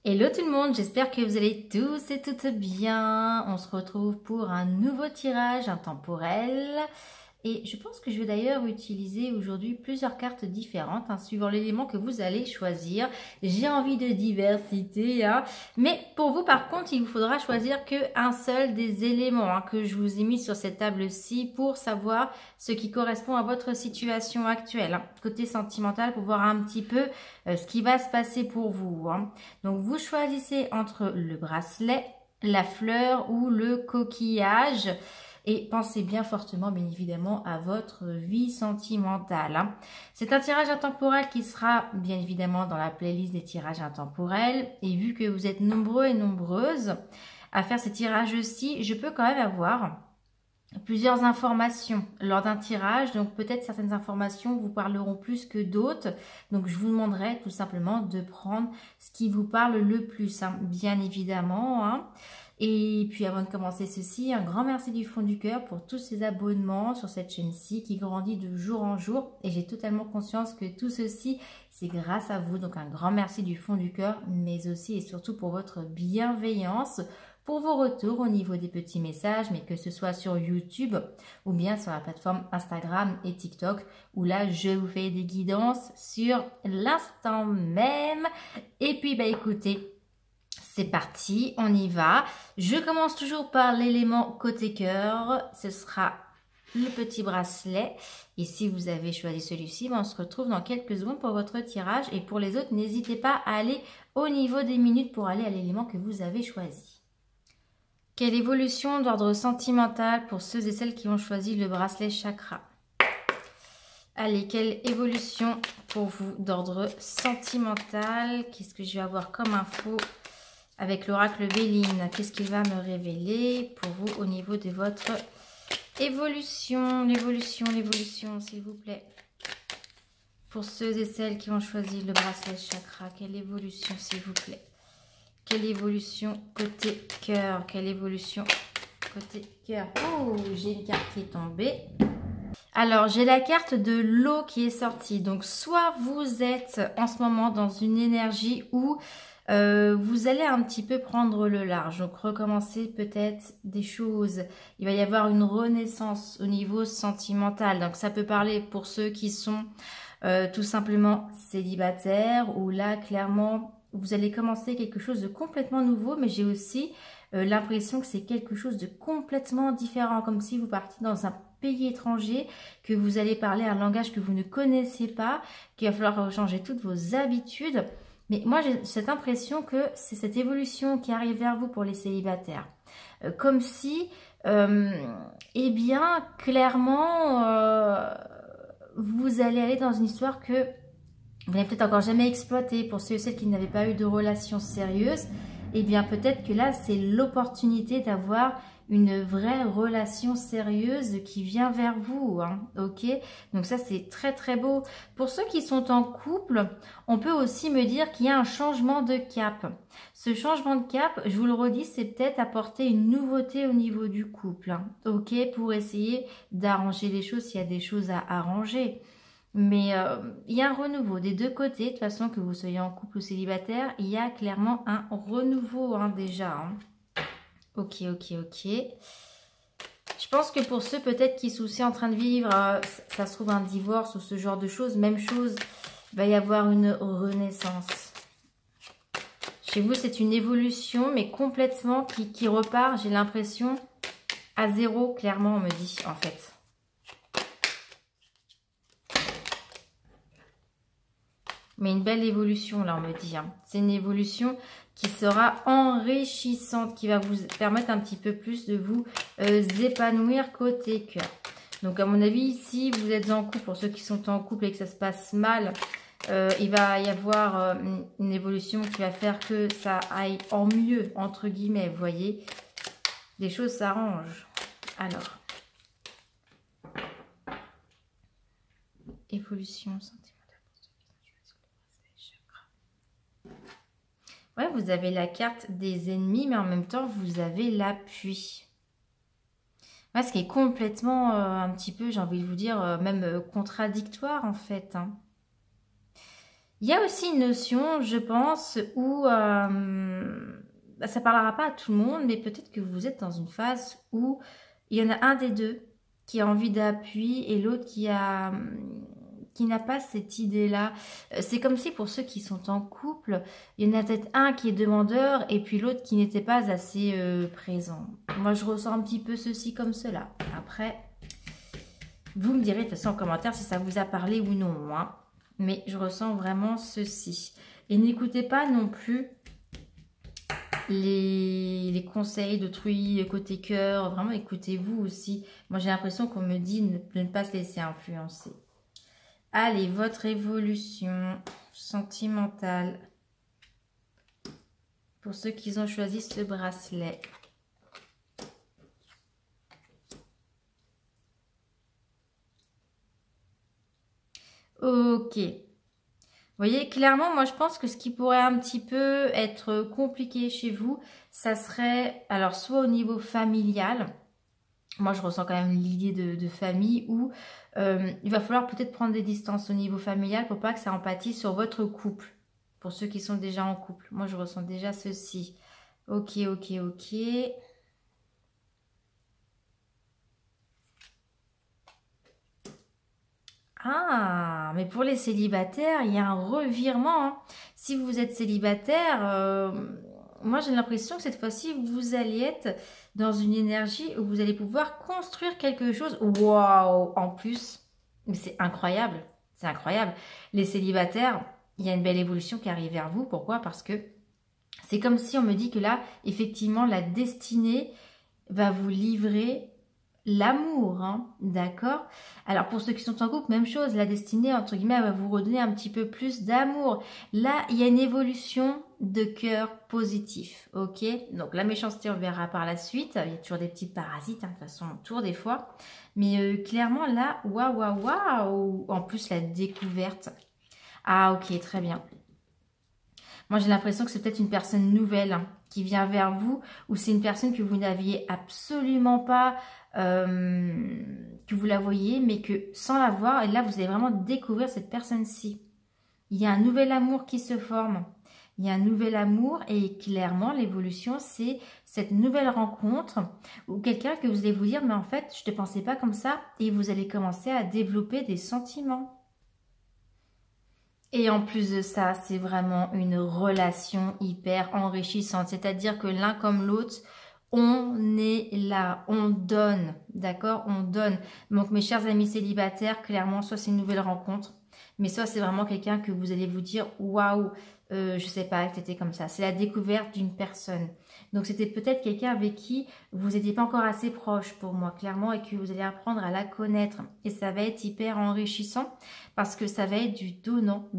Hello tout le monde, j'espère que vous allez tous et toutes bien. On se retrouve pour un nouveau tirage intemporel. Et je pense que je vais d'ailleurs utiliser aujourd'hui plusieurs cartes différentes, suivant l'élément que vous allez choisir. J'ai envie de diversité, mais pour vous par contre, il vous faudra choisir qu'un seul des éléments que je vous ai mis sur cette table-ci pour savoir ce qui correspond à votre situation actuelle. Côté sentimental, pour voir un petit peu ce qui va se passer pour vous. Donc vous choisissez entre le bracelet, la fleur ou le coquillage. Et pensez bien fortement, bien évidemment, à votre vie sentimentale. C'est un tirage intemporel qui sera bien évidemment dans la playlist des tirages intemporels. Et vu que vous êtes nombreux et nombreuses à faire ces tirages-ci, je peux quand même avoir plusieurs informations lors d'un tirage. Donc peut-être certaines informations vous parleront plus que d'autres. Donc je vous demanderai tout simplement de prendre ce qui vous parle le plus, bien évidemment. Et puis avant de commencer ceci, un grand merci du fond du cœur pour tous ces abonnements sur cette chaîne-ci qui grandit de jour en jour. Et j'ai totalement conscience que tout ceci, c'est grâce à vous. Donc un grand merci du fond du cœur, mais aussi et surtout pour votre bienveillance, pour vos retours au niveau des petits messages, mais que ce soit sur YouTube ou bien sur la plateforme Instagram et TikTok, où là, je vous fais des guidances sur l'instant même. Et puis, écoutez, c'est parti, on y va. Je commence toujours par l'élément côté cœur. Ce sera le petit bracelet. Et si vous avez choisi celui-ci, on se retrouve dans quelques secondes pour votre tirage. Et pour les autres, n'hésitez pas à aller au niveau des minutes pour aller à l'élément que vous avez choisi. Quelle évolution d'ordre sentimental pour ceux et celles qui ont choisi le bracelet chakra? Allez, quelle évolution pour vous d'ordre sentimental? Qu'est-ce que je vais avoir comme info avec l'oracle Béline? Qu'est-ce qu'il va me révéler pour vous au niveau de votre évolution? L'évolution, s'il vous plaît. Pour ceux et celles qui ont choisi le bracelet chakra, quelle évolution, s'il vous plaît? Quelle évolution côté cœur? Quelle évolution côté cœur? Oh, j'ai une carte qui est tombée. Alors, j'ai la carte de l'eau qui est sortie. Donc, soit vous êtes en ce moment dans une énergie où vous allez un petit peu prendre le large. Donc, recommencer peut-être des choses. Il va y avoir une renaissance au niveau sentimental. Donc, ça peut parler pour ceux qui sont tout simplement célibataires ou là, clairement, vous allez commencer quelque chose de complètement nouveau. Mais j'ai aussi l'impression que c'est quelque chose de complètement différent. Comme si vous partiez dans un pays étranger, que vous allez parler un langage que vous ne connaissez pas, qu'il va falloir changer toutes vos habitudes. Mais moi, j'ai cette impression que c'est cette évolution qui arrive vers vous pour les célibataires. Comme si, eh bien, clairement, vous allez aller dans une histoire que vous n'avez peut-être encore jamais exploitée. Pour ceux et celles qui n'avaient pas eu de relation sérieuse, eh bien, peut-être que là, c'est l'opportunité d'avoir une vraie relation sérieuse qui vient vers vous, ok? Donc ça, c'est très très beau. Pour ceux qui sont en couple, on peut aussi me dire qu'il y a un changement de cap. Ce changement de cap, je vous le redis, c'est peut-être apporter une nouveauté au niveau du couple, ok? Pour essayer d'arranger les choses s'il y a des choses à arranger. Mais il y a un renouveau des deux côtés. De toute façon, que vous soyez en couple ou célibataire, il y a clairement un renouveau déjà. Ok. Je pense que pour ceux peut-être qui sont aussi en train de vivre, ça se trouve un divorce ou ce genre de choses, même chose, il va y avoir une renaissance. Chez vous, c'est une évolution, mais complètement qui repart, j'ai l'impression, à zéro, clairement, on me dit, en fait. Mais une belle évolution, là, on me dit. C'est une évolution qui sera enrichissante, qui va vous permettre un petit peu plus de vous épanouir côté cœur. Donc, à mon avis, si vous êtes en couple, pour ceux qui sont en couple et que ça se passe mal, il va y avoir une évolution qui va faire que ça aille en mieux, entre guillemets, vous voyez. Les choses s'arrangent. Alors, évolution, ouais, vous avez la carte des ennemis, mais en même temps, vous avez l'appui. Ouais, ce qui est complètement, un petit peu, j'ai envie de vous dire, même contradictoire, en fait. Il y a aussi une notion, je pense, où ça parlera pas à tout le monde, mais peut-être que vous êtes dans une phase où il y en a un des deux qui a envie d'appui et l'autre qui n'a pas cette idée-là. C'est comme si pour ceux qui sont en couple, il y en a peut-être un qui est demandeur et puis l'autre qui n'était pas assez présent. Moi, je ressens un petit peu ceci comme cela. Après, vous me direz de toute façon en commentaire si ça vous a parlé ou non, hein. Mais je ressens vraiment ceci. Et n'écoutez pas non plus les conseils d'autrui côté cœur. Vraiment, écoutez-vous aussi. Moi, j'ai l'impression qu'on me dit de ne pas se laisser influencer. Allez, votre évolution sentimentale. Pour ceux qui ont choisi ce bracelet. Ok. Vous voyez, clairement, moi, je pense que ce qui pourrait un petit peu être compliqué chez vous, ça serait, alors, soit au niveau familial. Moi, je ressens quand même l'idée de famille où il va falloir peut-être prendre des distances au niveau familial pour pas que ça empathise sur votre couple. Pour ceux qui sont déjà en couple. Moi, je ressens déjà ceci. Ok, ok, ok. Ah, mais pour les célibataires, il y a un revirement, hein. Si vous êtes célibataire, moi j'ai l'impression que cette fois-ci, vous allez être dans une énergie où vous allez pouvoir construire quelque chose. Waouh, en plus, mais c'est incroyable, c'est incroyable. Les célibataires, il y a une belle évolution qui arrive vers vous. Pourquoi? Parce que c'est comme si on me dit que là, effectivement, la destinée va vous livrer l'amour, hein, d'accord? Alors pour ceux qui sont en couple, même chose, la destinée, entre guillemets, elle va vous redonner un petit peu plus d'amour. Là, il y a une évolution de cœur positif, ok? Donc la méchanceté, on verra par la suite. Il y a toujours des petits parasites, hein, de toute façon, autour des fois. Mais clairement, là, waouh, waouh, waouh! En plus, la découverte. Ah, ok, très bien. Moi, j'ai l'impression que c'est peut-être une personne nouvelle, hein, qui vient vers vous, ou c'est une personne que vous n'aviez absolument pas, que vous la voyez, mais que sans la voir, et là, vous allez vraiment découvrir cette personne-ci. Il y a un nouvel amour qui se forme. Il y a un nouvel amour et clairement, l'évolution, c'est cette nouvelle rencontre ou quelqu'un que vous allez vous dire, mais en fait, je ne te pensais pas comme ça, et vous allez commencer à développer des sentiments. Et en plus de ça, c'est vraiment une relation hyper enrichissante. C'est-à-dire que l'un comme l'autre, on est là, on donne, d'accord? On donne. Donc mes chers amis célibataires, clairement, soit c'est une nouvelle rencontre, mais soit c'est vraiment quelqu'un que vous allez vous dire, waouh, je sais pas que c'était comme ça. C'est la découverte d'une personne. Donc c'était peut-être quelqu'un avec qui vous n'étiez pas encore assez proche pour moi, clairement, et que vous allez apprendre à la connaître. Et ça va être hyper enrichissant parce que ça va être du donnant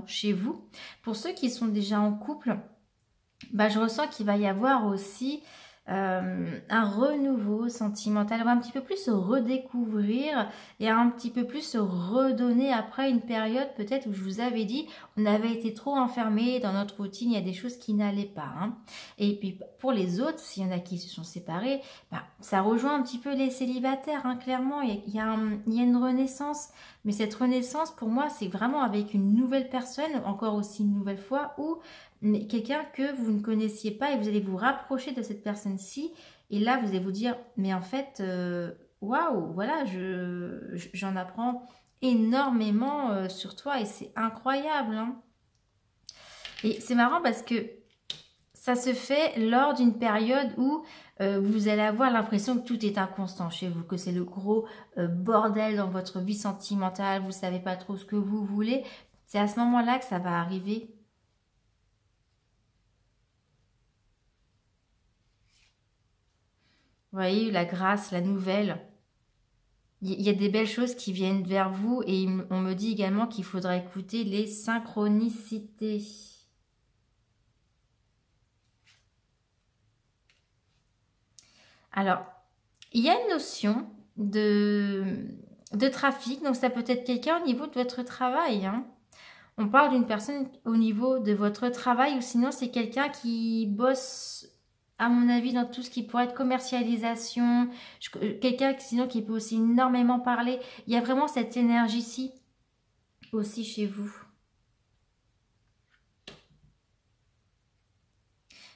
chez vous. Pour ceux qui sont déjà en couple, bah, je ressens qu'il va y avoir aussi un renouveau sentimental, on va un petit peu plus se redécouvrir et un petit peu plus se redonner après une période peut-être où je vous avais dit on avait été trop enfermés dans notre routine, il y a des choses qui n'allaient pas, hein. Et puis pour les autres, s'il y en a qui se sont séparés, bah, ça rejoint un petit peu les célibataires, hein, clairement, il y a une renaissance, mais cette renaissance pour moi c'est vraiment avec une nouvelle personne, encore aussi une nouvelle fois, où quelqu'un que vous ne connaissiez pas et vous allez vous rapprocher de cette personne-ci et là vous allez vous dire mais en fait waouh, voilà, j'en apprends énormément sur toi et c'est incroyable, hein. Et c'est marrant parce que ça se fait lors d'une période où vous allez avoir l'impression que tout est inconstant chez vous, que c'est le gros bordel dans votre vie sentimentale, vous ne savez pas trop ce que vous voulez. C'est à ce moment-là que ça va arriver. Vous voyez, la grâce, la nouvelle. Il y a des belles choses qui viennent vers vous et on me dit également qu'il faudra écouter les synchronicités. Alors, il y a une notion de trafic, donc ça peut être quelqu'un au niveau de votre travail, hein. On parle d'une personne au niveau de votre travail ou sinon c'est quelqu'un qui bosse, à mon avis, dans tout ce qui pourrait être commercialisation. Quelqu'un sinon qui peut aussi énormément parler. Il y a vraiment cette énergie-ci aussi chez vous.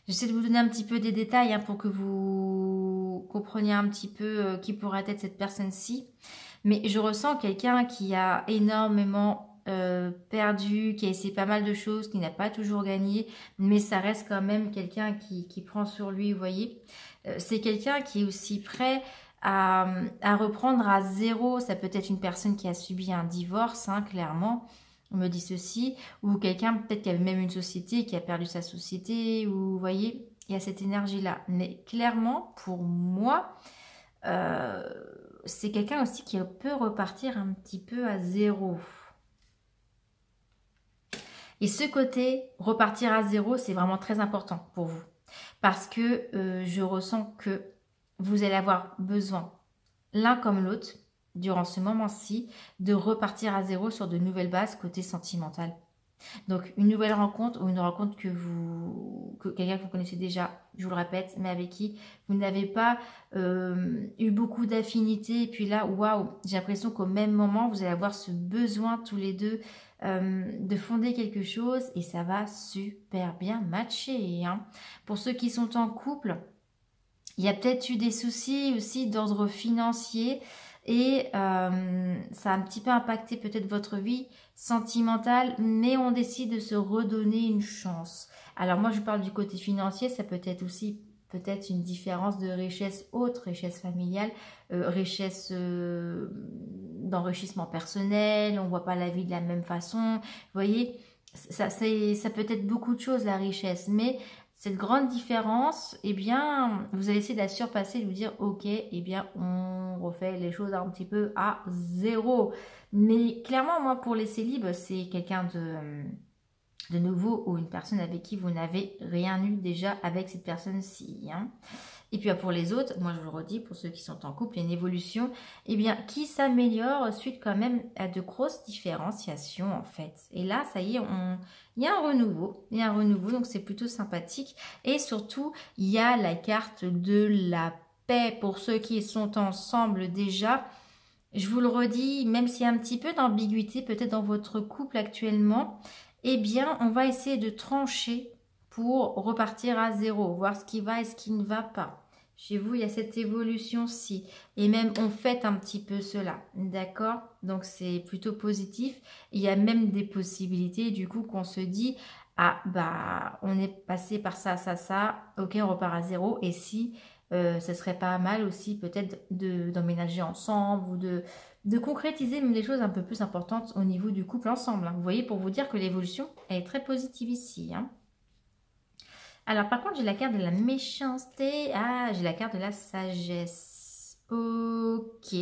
J'essaie de vous donner un petit peu des détails hein, pour que vous compreniez un petit peu qui pourrait être cette personne-ci. Mais je ressens quelqu'un qui a énormément perdu, qui a essayé pas mal de choses, qui n'a pas toujours gagné, mais ça reste quand même quelqu'un qui prend sur lui, vous voyez. C'est quelqu'un qui est aussi prêt à reprendre à zéro. Ça peut être une personne qui a subi un divorce, hein, clairement. On me dit ceci, ou quelqu'un peut-être qui avait même une société, qui a perdu sa société, ou vous voyez, il y a cette énergie-là. Mais clairement, pour moi, c'est quelqu'un aussi qui peut repartir un petit peu à zéro. Et ce côté, repartir à zéro, c'est vraiment très important pour vous. Parce que je ressens que vous allez avoir besoin, l'un comme l'autre, durant ce moment-ci, de repartir à zéro sur de nouvelles bases côté sentimental. Donc, une nouvelle rencontre ou une rencontre que quelqu'un que vous connaissez déjà, je vous le répète, mais avec qui vous n'avez pas eu beaucoup d'affinité. Et puis là, waouh, j'ai l'impression qu'au même moment, vous allez avoir ce besoin tous les deux de fonder quelque chose et ça va super bien matcher. Hein. Pour ceux qui sont en couple, il y a peut-être eu des soucis aussi d'ordre financier et ça a un petit peu impacté peut-être votre vie sentimentale, mais on décide de se redonner une chance. Alors moi je parle du côté financier, ça peut être aussi peut-être une différence de richesse autre, richesse familiale, richesse d'enrichissement personnel, on voit pas la vie de la même façon, vous voyez, ça peut être beaucoup de choses la richesse, mais cette grande différence, eh bien, vous allez essayer de la surpasser, de vous dire, ok, eh bien, on refait les choses un petit peu à zéro. Mais clairement, moi, pour les célibes, c'est quelqu'un de nouveau ou une personne avec qui vous n'avez rien eu déjà avec cette personne-ci. Hein. Et puis pour les autres, moi je le redis, pour ceux qui sont en couple, il y a une évolution, eh bien, qui s'améliore suite quand même à de grosses différenciations en fait. Et là, ça y est, il y a un renouveau, donc c'est plutôt sympathique. Et surtout, il y a la carte de la paix pour ceux qui sont ensemble déjà. Je vous le redis, même s'il y a un petit peu d'ambiguïté peut-être dans votre couple actuellement, eh bien, on va essayer de trancher pour repartir à zéro, voir ce qui va et ce qui ne va pas. Chez vous, il y a cette évolution-ci. Et même, on fête un petit peu cela. D'accord? Donc, c'est plutôt positif. Il y a même des possibilités, du coup, qu'on se dit, ah, bah, on est passé par ça, ça, ça. Ok, on repart à zéro. Et si, ce serait pas mal aussi, peut-être, d'emménager ensemble ou de concrétiser même des choses un peu plus importantes au niveau du couple ensemble. Hein. Vous voyez, pour vous dire que l'évolution est très positive ici. Hein. Alors, par contre, j'ai la carte de la méchanceté. Ah, j'ai la carte de la sagesse. Ok.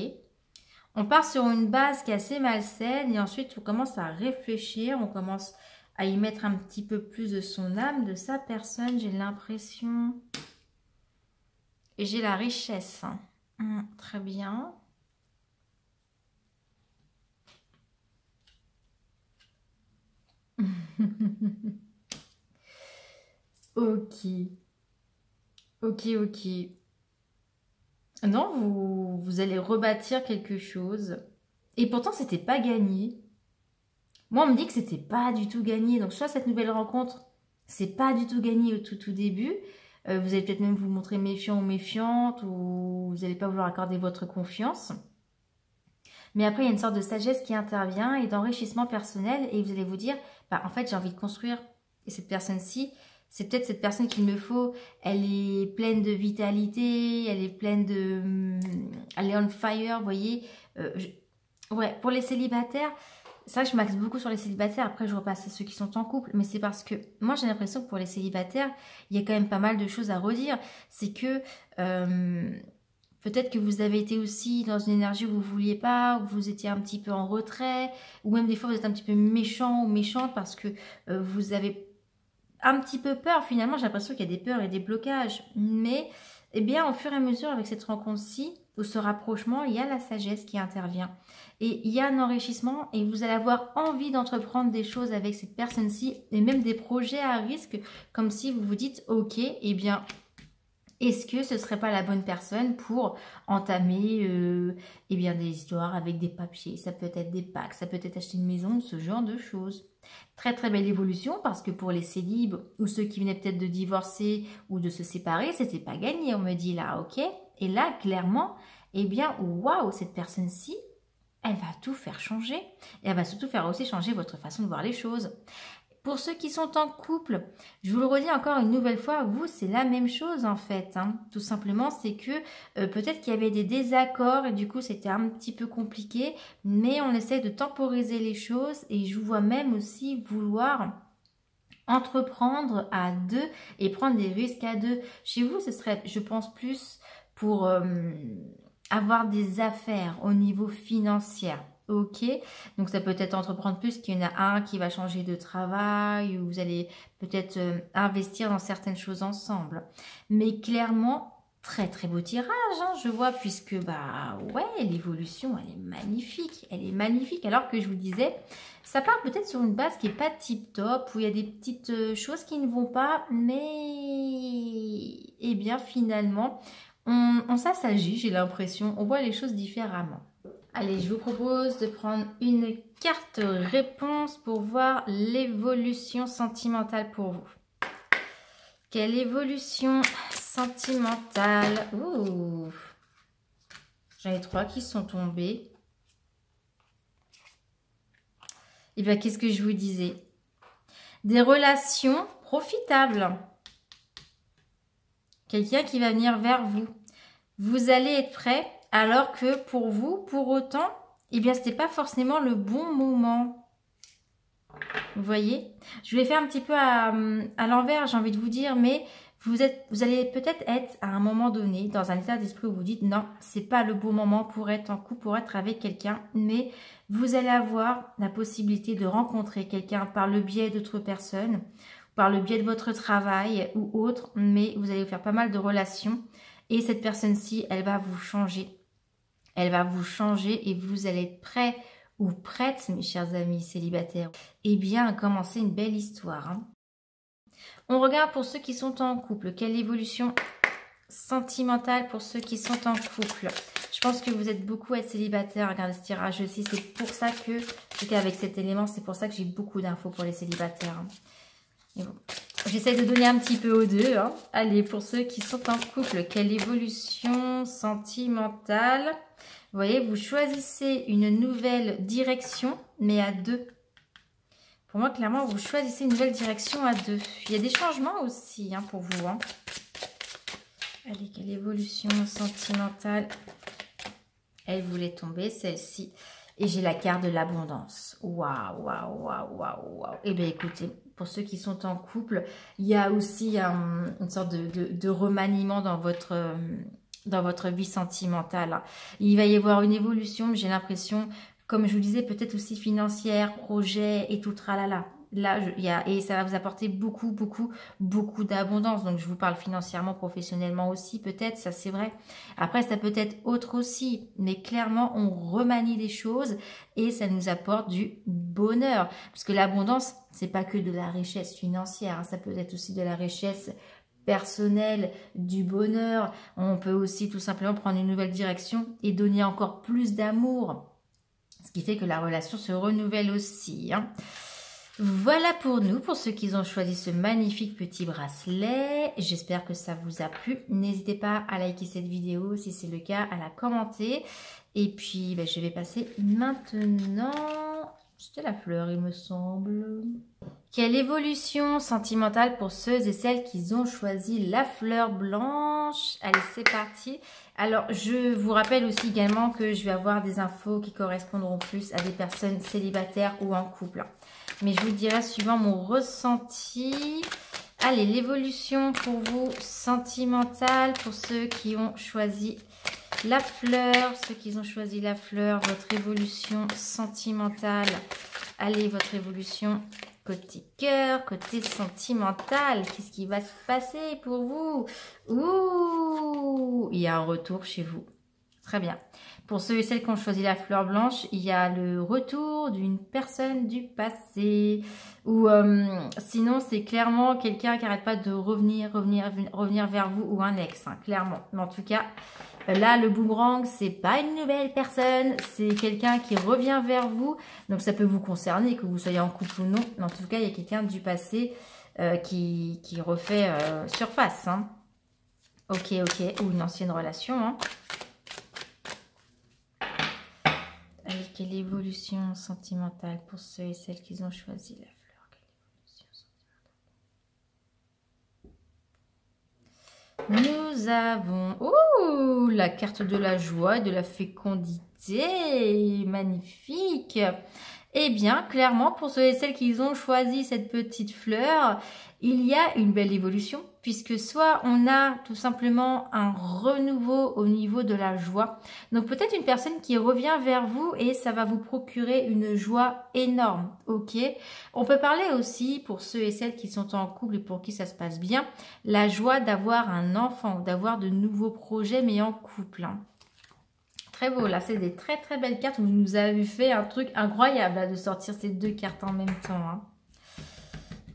On part sur une base qui est assez malsaine et ensuite, on commence à réfléchir. On commence à y mettre un petit peu plus de son âme, de sa personne. J'ai l'impression. Et j'ai la richesse. Très bien. Ok. Ok, ok. Non, vous allez rebâtir quelque chose. Et pourtant, c'était pas gagné. Moi, on me dit que c'était pas du tout gagné. Donc, soit cette nouvelle rencontre, c'est pas du tout gagné au tout début. Vous allez peut-être même vous montrer méfiant ou méfiante, ou vous n'allez pas vouloir accorder votre confiance. Mais après, il y a une sorte de sagesse qui intervient et d'enrichissement personnel. Et vous allez vous dire, bah, en fait, j'ai envie de construire. Et cette personne-ci, c'est peut-être cette personne qu'il me faut. Elle est pleine de vitalité, elle est pleine de... Elle est on fire, vous voyez. Ouais, pour les célibataires, ça, je m'axe beaucoup sur les célibataires. Après, je repasse à ceux qui sont en couple. Mais c'est parce que moi, j'ai l'impression que pour les célibataires, il y a quand même pas mal de choses à redire. C'est que... peut-être que vous avez été aussi dans une énergie où vous ne vouliez pas, où vous étiez un petit peu en retrait, ou même des fois vous êtes un petit peu méchant ou méchante parce que vous avez un petit peu peur. Finalement, j'ai l'impression qu'il y a des peurs et des blocages. Mais, eh bien, au fur et à mesure, avec cette rencontre-ci, ou ce rapprochement, il y a la sagesse qui intervient. Et il y a un enrichissement et vous allez avoir envie d'entreprendre des choses avec cette personne-ci et même des projets à risque, comme si vous vous dites, ok, eh bien... Est-ce que ce serait pas la bonne personne pour entamer eh bien des histoires avec des papiers? Ça peut être des packs, ça peut être acheter une maison, ce genre de choses. Très très belle évolution parce que pour les célibes ou ceux qui venaient peut-être de divorcer ou de se séparer, c'était pas gagné, on me dit là, ok? Et là, clairement, eh bien, waouh, cette personne-ci, elle va tout faire changer. Et elle va surtout faire aussi changer votre façon de voir les choses. Pour ceux qui sont en couple, je vous le redis encore une nouvelle fois, vous, c'est la même chose en fait. Hein. Tout simplement, c'est que peut-être qu'il y avait des désaccords et du coup, c'était un petit peu compliqué. Mais on essaie de temporiser les choses et je vous vois même aussi vouloir entreprendre à deux et prendre des risques à deux. Chez vous, ce serait, je pense, plus pour avoir des affaires au niveau financier. Ok, donc ça peut être entreprendre plus qu'il y en a un qui va changer de travail ou vous allez peut-être investir dans certaines choses ensemble. Mais clairement, très très beau tirage, hein, je vois, puisque bah ouais, l'évolution elle est magnifique. Alors que je vous disais, ça part peut-être sur une base qui est pas tip top, où il y a des petites choses qui ne vont pas, mais eh bien finalement, on s'assagit, j'ai l'impression, on voit les choses différemment. Allez, je vous propose de prendre une carte réponse pour voir l'évolution sentimentale pour vous. Quelle évolution sentimentale? Ouh, j'en ai 3 qui sont tombés. Et bien, qu'est-ce que je vous disais? Des relations profitables. Quelqu'un qui va venir vers vous. Vous allez être prêt. Alors que pour vous, pour autant, eh bien, ce n'était pas forcément le bon moment. Vous voyez? Je vais faire un petit peu à l'envers, j'ai envie de vous dire, mais vous allez peut-être être à un moment donné dans un état d'esprit où vous dites non, c'est pas le bon moment pour être en couple, pour être avec quelqu'un, mais vous allez avoir la possibilité de rencontrer quelqu'un par le biais d'autres personnes, par le biais de votre travail ou autre, mais vous allez faire pas mal de relations et cette personne-ci, elle va vous changer. Elle va vous changer et vous allez être prêts ou prêtes, mes chers amis célibataires, eh bien, à commencer une belle histoire. Hein. On regarde pour ceux qui sont en couple. Quelle évolution sentimentale pour ceux qui sont en couple. Je pense que vous êtes beaucoup à être célibataire. Regardez ce tirage aussi. C'est pour ça que j'étais avec cet élément. C'est pour ça que j'ai beaucoup d'infos pour les célibataires. Hein. Bon. J'essaie de donner un petit peu aux deux. Hein. Allez, pour ceux qui sont en couple, quelle évolution sentimentale. Vous voyez, vous choisissez une nouvelle direction, mais à deux. Pour moi, clairement, vous choisissez une nouvelle direction à deux. Il y a des changements aussi hein, pour vous. Hein. Allez, quelle évolution sentimentale. Elle voulait tomber, celle-ci. Et j'ai la carte de l'abondance. Waouh, waouh, waouh, waouh, waouh. Eh bien, écoutez, pour ceux qui sont en couple, il y a aussi une sorte de remaniement dans votre vie sentimentale. Il va y avoir une évolution, j'ai l'impression, comme je vous disais, peut-être aussi financière, projet et tout tralala. Là, et ça va vous apporter beaucoup, beaucoup, beaucoup d'abondance. Donc, je vous parle financièrement, professionnellement aussi, peut-être, ça c'est vrai. Après, ça peut être autre aussi, mais clairement, on remanie les choses et ça nous apporte du bonheur. Parce que l'abondance, c'est pas que de la richesse financière, hein, ça peut être aussi de la richesse personnel, du bonheur. On peut aussi tout simplement prendre une nouvelle direction et donner encore plus d'amour. Ce qui fait que la relation se renouvelle aussi. Hein. Voilà pour nous, pour ceux qui ont choisi ce magnifique petit bracelet. J'espère que ça vous a plu. N'hésitez pas à liker cette vidéo si c'est le cas, à la commenter. Et puis, ben, je vais passer maintenant... C'était la fleur, il me semble. Quelle évolution sentimentale pour ceux et celles qui ont choisi la fleur blanche. Allez, c'est parti. Alors, je vous rappelle aussi également que je vais avoir des infos qui correspondront plus à des personnes célibataires ou en couple. Mais je vous dirai suivant mon ressenti. Allez, l'évolution pour vous sentimentale, pour ceux qui ont choisi la fleur, ceux qui ont choisi la fleur, votre évolution sentimentale. Allez, votre évolution côté cœur, côté sentimental. Qu'est-ce qui va se passer pour vous? Ouh, il y a un retour chez vous. Très bien. Pour ceux et celles qui ont choisi la fleur blanche, il y a le retour d'une personne du passé. Ou sinon, c'est clairement quelqu'un qui n'arrête pas de revenir vers vous ou un ex, hein, clairement. Mais en tout cas, là, le boomerang, c'est pas une nouvelle personne, c'est quelqu'un qui revient vers vous. Donc, ça peut vous concerner, que vous soyez en couple ou non. Mais en tout cas, il y a quelqu'un du passé qui refait surface. Hein. Ok, ou une ancienne relation. Hein. Allez, quelle évolution sentimentale pour ceux et celles qui ont choisi la fleur. Quelle évolution sentimentale. Nous avons la carte de la joie et de la fécondité. Magnifique. Eh bien, clairement, pour ceux et celles qui ont choisi cette petite fleur, il y a une belle évolution, puisque soit on a tout simplement un renouveau au niveau de la joie. Donc peut-être une personne qui revient vers vous et ça va vous procurer une joie énorme, ok? On peut parler aussi, pour ceux et celles qui sont en couple et pour qui ça se passe bien, la joie d'avoir un enfant, d'avoir de nouveaux projets, mais en couple, hein. Très beau, là, c'est des très très belles cartes. Vous nous avez fait un truc incroyable là, de sortir ces deux cartes en même temps. Hein.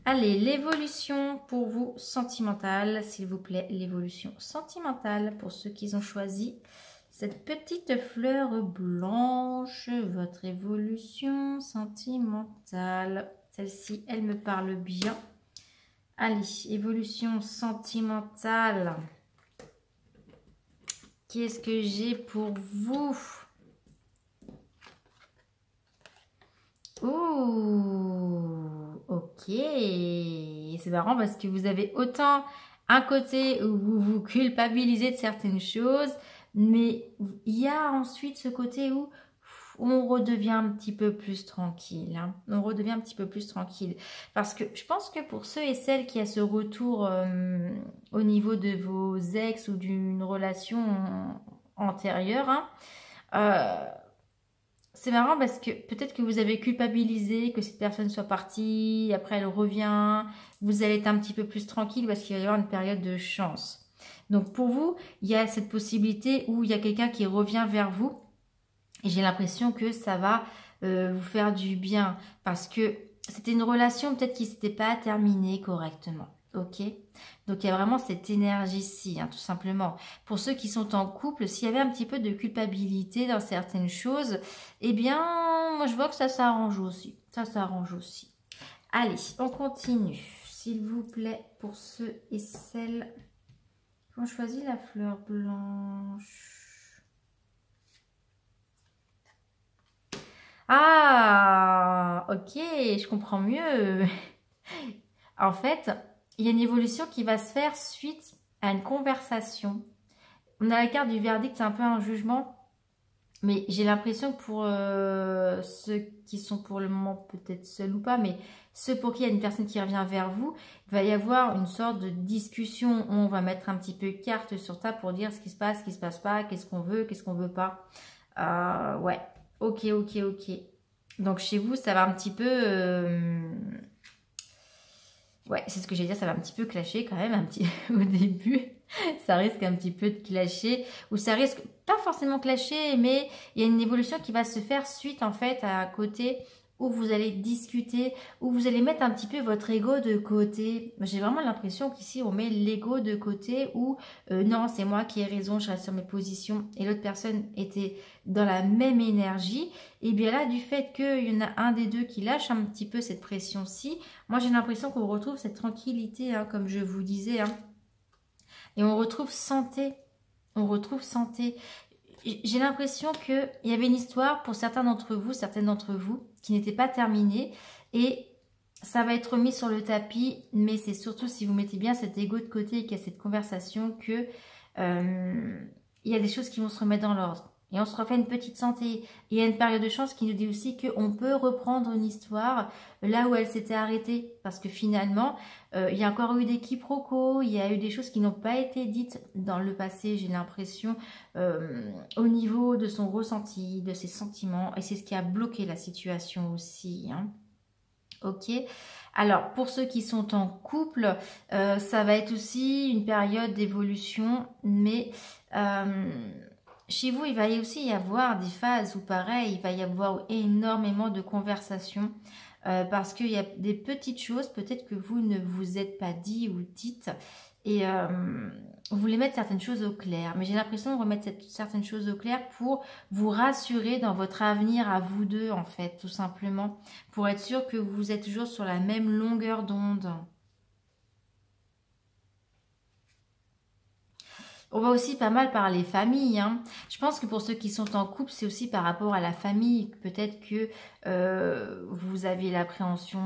Allez, l'évolution pour vous sentimentale, s'il vous plaît, l'évolution sentimentale pour ceux qui ont choisi cette petite fleur blanche, votre évolution sentimentale. Celle-ci, elle me parle bien. Allez, évolution sentimentale. Qu'est-ce que j'ai pour vous? Ouh, ok. C'est marrant parce que vous avez autant un côté où vous vous culpabilisez de certaines choses, mais il y a ensuite ce côté où on redevient un petit peu plus tranquille. Hein. On redevient un petit peu plus tranquille. Parce que je pense que pour ceux et celles qui a ce retour au niveau de vos ex ou d'une relation antérieure, hein, c'est marrant parce que peut-être que vous avez culpabilisé que cette personne soit partie, après elle revient, vous allez être un petit peu plus tranquille parce qu'il va y avoir une période de chance. Donc pour vous, il y a cette possibilité où il y a quelqu'un qui revient vers vous. Et j'ai l'impression que ça va vous faire du bien. Parce que c'était une relation peut-être qui ne s'était pas terminée correctement. Ok? Donc il y a vraiment cette énergie-ci, hein, tout simplement. Pour ceux qui sont en couple, s'il y avait un petit peu de culpabilité dans certaines choses, eh bien, moi je vois que ça s'arrange aussi. Ça s'arrange aussi. Allez, on continue. S'il vous plaît, pour ceux et celles qui ont choisi la fleur blanche. Ah, ok, je comprends mieux. En fait, il y a une évolution qui va se faire suite à une conversation. On a la carte du verdict, c'est un peu un jugement. Mais j'ai l'impression que pour ceux qui sont pour le moment peut-être seuls ou pas, mais ceux pour qui il y a une personne qui revient vers vous, il va y avoir une sorte de discussion où on va mettre un petit peu carte sur table pour dire ce qui se passe pas, qu'est-ce qu'on veut pas. Ouais. Ok. Donc chez vous, ça va un petit peu... Ouais, c'est ce que j'allais dire, ça va un petit peu clasher quand même, un petit au début. Ça risque un petit peu de clasher, ou ça risque pas forcément clasher, mais il y a une évolution qui va se faire suite en fait à un côté où vous allez discuter, où vous allez mettre un petit peu votre ego de côté. J'ai vraiment l'impression qu'ici on met l'ego de côté où non, c'est moi qui ai raison, je reste sur mes positions et l'autre personne était dans la même énergie. Et bien là, du fait qu'il y en a un des deux qui lâche un petit peu cette pression-ci, moi j'ai l'impression qu'on retrouve cette tranquillité, hein, comme je vous disais, hein. Et on retrouve santé. On retrouve santé. J'ai l'impression qu'il y avait une histoire pour certaines d'entre vous, qui n'était pas terminée. Et ça va être mis sur le tapis. Mais c'est surtout si vous mettez bien cet ego de côté et qu'il y a cette conversation que il y a des choses qui vont se remettre dans l'ordre. Et on se refait une petite santé. Il y a une période de chance qui nous dit aussi qu'on peut reprendre une histoire là où elle s'était arrêtée. Parce que finalement, il y a encore eu des quiproquos, il y a eu des choses qui n'ont pas été dites dans le passé, j'ai l'impression, au niveau de son ressenti, de ses sentiments. Et c'est ce qui a bloqué la situation aussi. Hein. Ok. Alors, pour ceux qui sont en couple, ça va être aussi une période d'évolution, mais... chez vous, il va aussi y avoir des phases où pareil, il va y avoir énormément de conversations parce qu'il y a des petites choses peut-être que vous ne vous êtes pas dit ou dites et vous voulez mettre certaines choses au clair. Mais j'ai l'impression de remettre certaines choses au clair pour vous rassurer dans votre avenir à vous deux en fait, tout simplement, pour être sûr que vous êtes toujours sur la même longueur d'onde. On va aussi pas mal parler famille, hein. Je pense que pour ceux qui sont en couple, c'est aussi par rapport à la famille. Peut-être que vous avez l'appréhension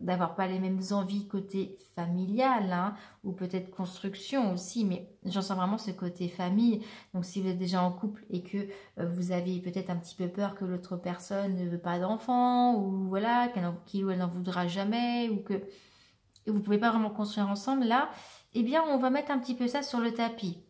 d'avoir pas les mêmes envies côté familial, hein, ou peut-être construction aussi. Mais j'en sens vraiment ce côté famille. Donc si vous êtes déjà en couple et que vous avez peut-être un petit peu peur que l'autre personne ne veut pas d'enfant, ou voilà, qu'il ou elle n'en voudra jamais, ou que vous ne pouvez pas vraiment construire ensemble, là, eh bien, on va mettre un petit peu ça sur le tapis.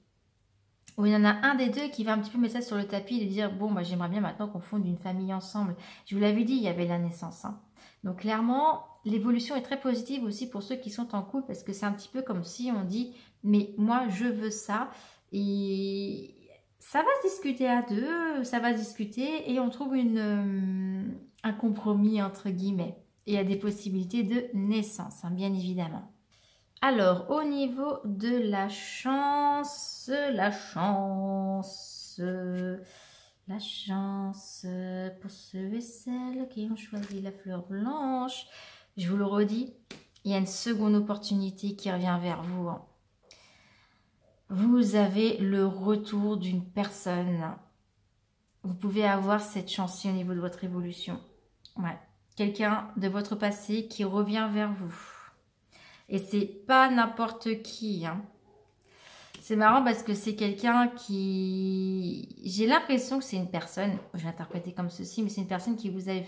Ou il y en a un des deux qui va un petit peu mettre ça sur le tapis et dire, bon, bah, j'aimerais bien maintenant qu'on fonde une famille ensemble. Je vous l'avais dit, il y avait la naissance, hein. Donc, clairement, l'évolution est très positive aussi pour ceux qui sont en couple parce que c'est un petit peu comme si on dit, mais moi, je veux ça. Et ça va se discuter à deux, ça va se discuter et on trouve un compromis, entre guillemets. Et il y a des possibilités de naissance, hein, bien évidemment. Alors, au niveau de la chance, pour ceux et celles qui ont choisi la fleur blanche, je vous le redis, il y a une seconde opportunité qui revient vers vous, hein. Vous avez le retour d'une personne. Vous pouvez avoir cette chance-ci au niveau de votre évolution. Ouais. Quelqu'un de votre passé qui revient vers vous. Et c'est pas n'importe qui, hein. C'est marrant parce que c'est quelqu'un qui... J'ai l'impression que c'est une personne, je vais l'interpréter comme ceci, mais c'est une personne qui vous a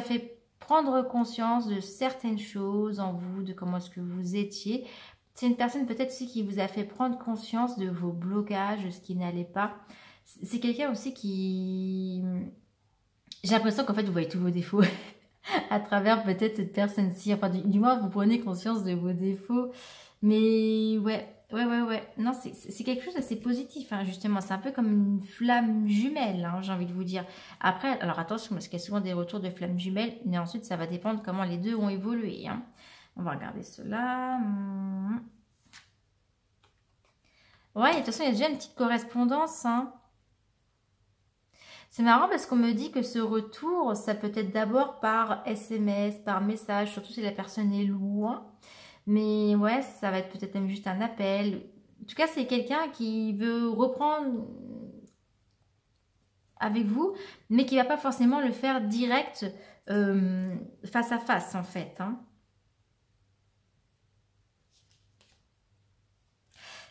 fait prendre conscience de certaines choses en vous, de comment est-ce que vous étiez. C'est une personne peut-être aussi qui vous a fait prendre conscience de vos blocages, de ce qui n'allait pas. C'est quelqu'un aussi qui... J'ai l'impression qu'en fait vous voyez tous vos défauts. À travers peut-être cette personne-ci. Enfin, du moins, vous prenez conscience de vos défauts. Mais ouais. Non, c'est quelque chose d'assez positif, hein, justement. C'est un peu comme une flamme jumelle, hein, j'ai envie de vous dire. Après, alors attention, parce qu'il y a souvent des retours de flammes jumelles. Mais ensuite, ça va dépendre comment les deux ont évolué, hein. On va regarder cela. Ouais, de toute façon, il y a déjà une petite correspondance, hein. C'est marrant parce qu'on me dit que ce retour, ça peut être d'abord par SMS, par message, surtout si la personne est loin. Mais ouais, ça va être peut-être même juste un appel. En tout cas, c'est quelqu'un qui veut reprendre avec vous, mais qui ne va pas forcément le faire direct face à face, en fait, hein.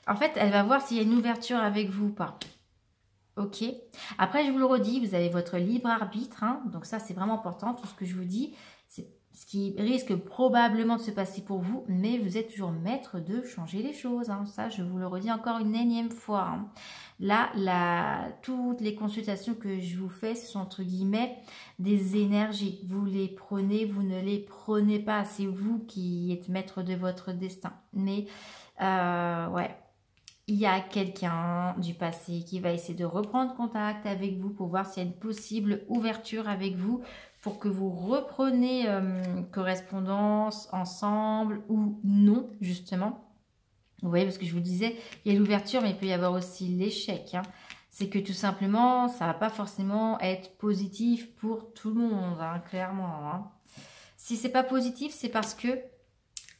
En fait, elle va voir s'il y a une ouverture avec vous ou pas. Ok. Après, je vous le redis, vous avez votre libre arbitre, hein, donc ça, c'est vraiment important. Tout ce que je vous dis, c'est ce qui risque probablement de se passer pour vous, mais vous êtes toujours maître de changer les choses, hein. Ça, je vous le redis encore une énième fois, hein. Là, toutes les consultations que je vous fais, ce sont entre guillemets des énergies. Vous les prenez, vous ne les prenez pas. C'est vous qui êtes maître de votre destin. Mais, ouais. Il y a quelqu'un du passé qui va essayer de reprendre contact avec vous pour voir s'il y a une possible ouverture avec vous pour que vous repreniez correspondance ensemble ou non, justement. Vous voyez, parce que je vous disais, il y a l'ouverture, mais il peut y avoir aussi l'échec, hein. C'est que tout simplement, ça ne va pas forcément être positif pour tout le monde, hein, clairement, hein. Si c'est pas positif, c'est parce que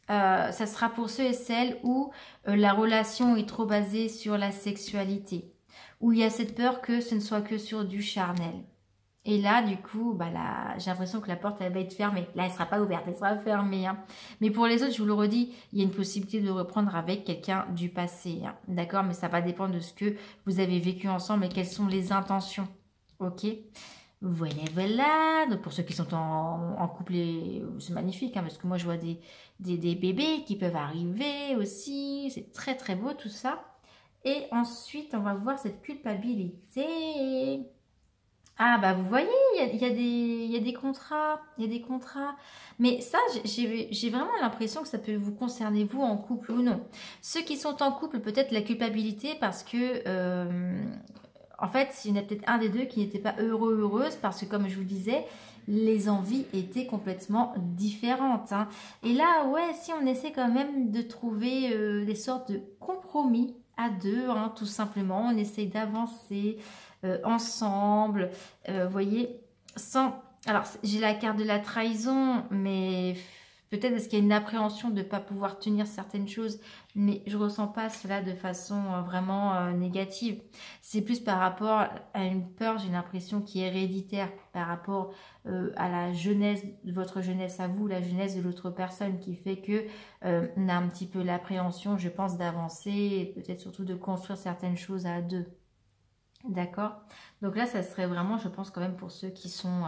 ça sera pour ceux et celles où la relation est trop basée sur la sexualité, où il y a cette peur que ce ne soit que sur du charnel. Et là, du coup, bah là, j'ai l'impression que la porte, elle va être fermée. Là, elle ne sera pas ouverte, elle sera fermée, hein. Mais pour les autres, je vous le redis, il y a une possibilité de reprendre avec quelqu'un du passé, hein. D'accord? Mais ça va dépendre de ce que vous avez vécu ensemble et quelles sont les intentions. Ok? Voilà. Donc, pour ceux qui sont en couple, c'est magnifique, hein, parce que moi, je vois des bébés qui peuvent arriver aussi. C'est très, très beau tout ça. Et ensuite, on va voir cette culpabilité. Ah bah vous voyez, il y a des contrats, il y a des contrats. Mais ça, j'ai vraiment l'impression que ça peut vous concerner, vous, en couple ou non. Ceux qui sont en couple, peut-être la culpabilité parce que, en fait, il y en a peut-être un des deux qui n'était pas heureux, heureuse, parce que comme je vous disais, les envies étaient complètement différentes, hein. Et là, ouais, si on essaie quand même de trouver des sortes de compromis à deux, hein, tout simplement, on essaye d'avancer ensemble, vous voyez, sans... Alors, j'ai la carte de la trahison, mais peut-être parce qu'il y a une appréhension de ne pas pouvoir tenir certaines choses, mais je ressens pas cela de façon vraiment négative. C'est plus par rapport à une peur, j'ai l'impression, qui est héréditaire par rapport à la jeunesse, votre jeunesse à vous, la jeunesse de l'autre personne, qui fait que on a un petit peu l'appréhension, je pense, d'avancer, et peut-être surtout de construire certaines choses à deux. D'accord. Donc là, ça serait vraiment, je pense, quand même pour ceux qui sont